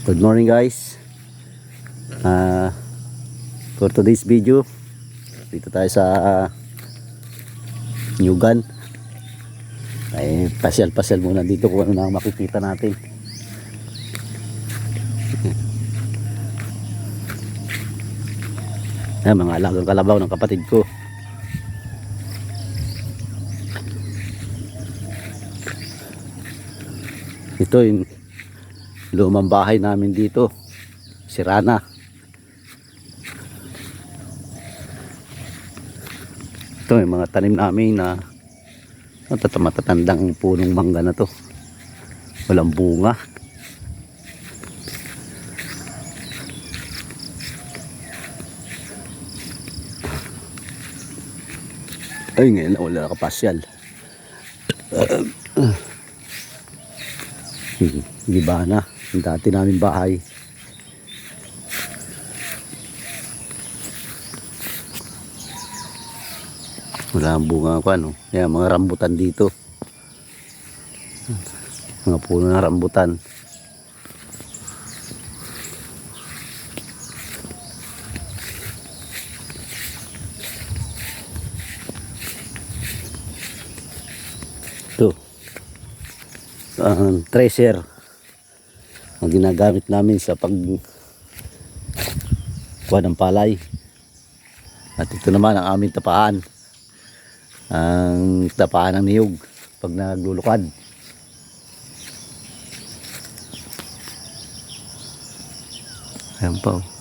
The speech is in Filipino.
Good morning guys. For today's video, dito tayo sa Nyugan. Ay pasyal-pasyal muna dito kung ano na makikita natin. Ayan, mga alagang kalabaw ng kapatid ko. Ito yung lumang bahay namin dito, Sirana. Ito yung mga tanim namin na matatandang punong mangga na to, walang bunga. Ay, ngayon wala nakapasyal. Giba na yung dati namin bahay. Wala ang bunga ko ano. Yan, mga rambutan dito, mga puno ng rambutan. Ito ang treasure ang ginagamit namin sa pagkuha ng palay. At ito naman ang aming tapaan, ang tapaan ng niyog pag naglulukad. Ayan pa oh.